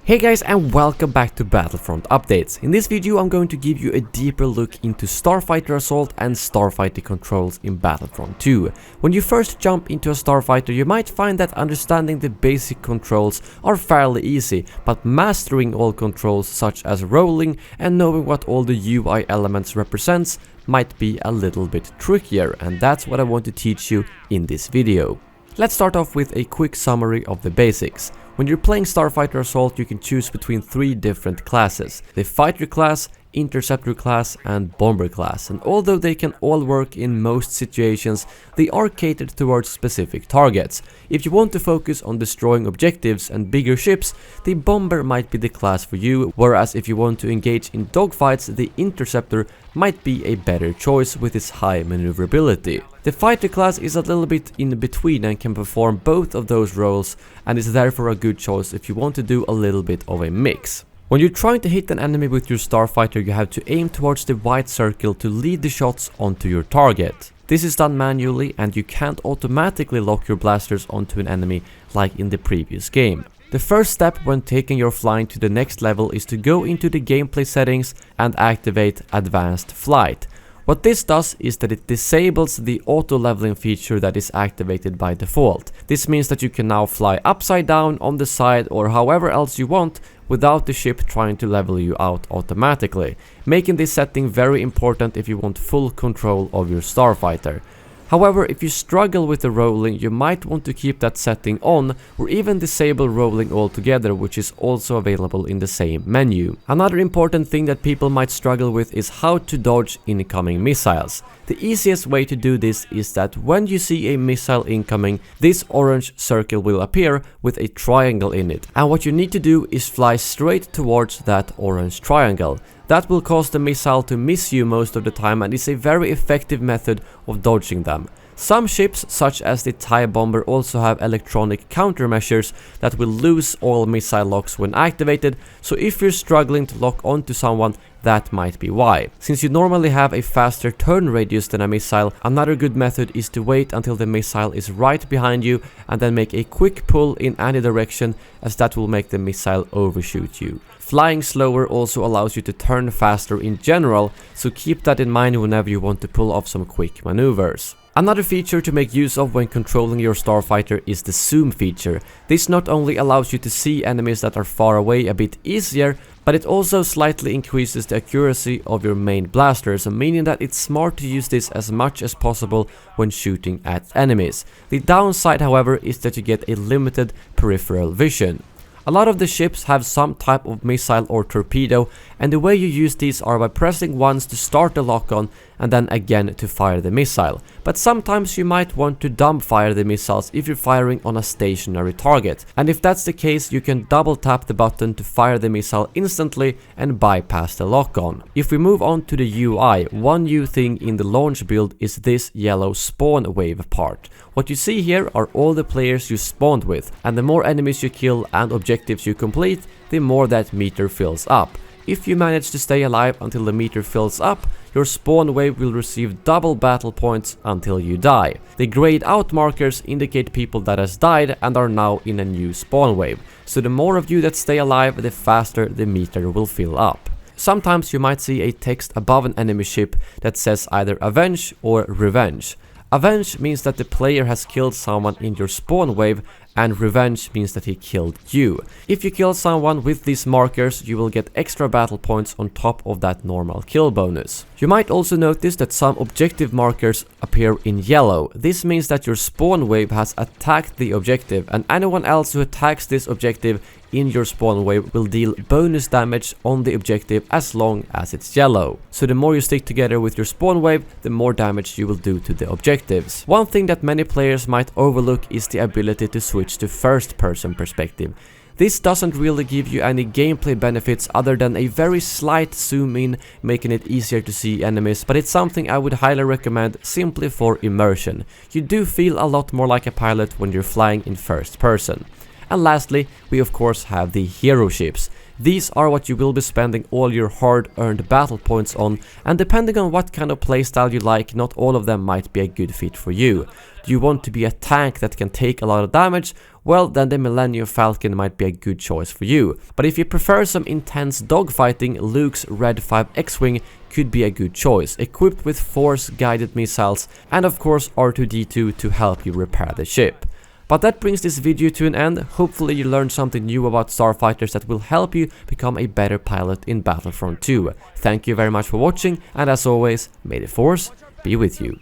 Hey guys, and welcome back to Battlefront Updates. In this video I'm going to give you a deeper look into Starfighter Assault and Starfighter controls in Battlefront 2. When you first jump into a Starfighter, you might find that understanding the basic controls are fairly easy, but mastering all controls such as rolling and knowing what all the UI elements represents might be a little bit trickier, and that's what I want to teach you in this video. Let's start off with a quick summary of the basics. When you're playing Starfighter Assault, you can choose between 3 different classes: the Fighter class, Interceptor class and Bomber class, and although they can all work in most situations, they are catered towards specific targets. If you want to focus on destroying objectives and bigger ships, the Bomber might be the class for you, whereas if you want to engage in dogfights, the Interceptor might be a better choice with its high maneuverability. The Fighter class is a little bit in between and can perform both of those roles, and is therefore a good choice if you want to do a little bit of a mix. When you're trying to hit an enemy with your Starfighter, you have to aim towards the white circle to lead the shots onto your target. This is done manually, and you can't automatically lock your blasters onto an enemy like in the previous game. The first step when taking your flying to the next level is to go into the gameplay settings and activate Advanced Flight. What this does is that it disables the auto leveling feature that is activated by default. This means that you can now fly upside down, on the side, or however else you want without the ship trying to level you out automatically, making this setting very important if you want full control of your Starfighter. However, if you struggle with the rolling, you might want to keep that setting on or even disable rolling altogether, which is also available in the same menu. Another important thing that people might struggle with is how to dodge incoming missiles. The easiest way to do this is that when you see a missile incoming, this orange circle will appear with a triangle in it, and what you need to do is fly straight towards that orange triangle. That will cause the missile to miss you most of the time and is a very effective method of dodging them. Some ships, such as the TIE Bomber, also have electronic countermeasures that will lose all missile locks when activated, so if you're struggling to lock onto someone, that might be why. Since you normally have a faster turn radius than a missile, another good method is to wait until the missile is right behind you and then make a quick pull in any direction, as that will make the missile overshoot you. Flying slower also allows you to turn faster in general, so keep that in mind whenever you want to pull off some quick maneuvers. Another feature to make use of when controlling your Starfighter is the zoom feature. This not only allows you to see enemies that are far away a bit easier, but it also slightly increases the accuracy of your main blasters, meaning that it's smart to use this as much as possible when shooting at enemies. The downside, however, is that you get a limited peripheral vision. A lot of the ships have some type of missile or torpedo, and the way you use these are by pressing once to start the lock-on and then again to fire the missile. But sometimes you might want to dump fire the missiles if you're firing on a stationary target, and if that's the case, you can double tap the button to fire the missile instantly and bypass the lock-on. If we move on to the UI, one new thing in the launch build is this yellow spawn wave part. What you see here are all the players you spawned with, and the more enemies you kill and objectives you complete, the more that meter fills up. If you manage to stay alive until the meter fills up, your spawn wave will receive double battle points until you die. The grayed out markers indicate people that has died and are now in a new spawn wave, so the more of you that stay alive, the faster the meter will fill up. Sometimes you might see a text above an enemy ship that says either Avenge or Revenge. Avenge means that the player has killed someone in your spawn wave, and Revenge means that he killed you. If you kill someone with these markers, you will get extra battle points on top of that normal kill bonus. You might also notice that some objective markers appear in yellow. This means that your spawn wave has attacked the objective, and anyone else who attacks this objective in your spawn wave will deal bonus damage on the objective as long as it's yellow. So the more you stick together with your spawn wave, the more damage you will do to the objectives. One thing that many players might overlook is the ability to switch to first-person perspective. This doesn't really give you any gameplay benefits other than a very slight zoom in, making it easier to see enemies, but it's something I would highly recommend simply for immersion. You do feel a lot more like a pilot when you're flying in first person. And lastly, we of course have the hero ships. These are what you will be spending all your hard-earned battle points on, and depending on what kind of playstyle you like, not all of them might be a good fit for you. Do you want to be a tank that can take a lot of damage? Well, then the Millennium Falcon might be a good choice for you. But if you prefer some intense dogfighting, Luke's Red 5 X-Wing could be a good choice, equipped with force-guided missiles and of course R2-D2 to help you repair the ship. But that brings this video to an end. Hopefully you learned something new about starfighters that will help you become a better pilot in Battlefront 2. Thank you very much for watching, and as always, may the force be with you.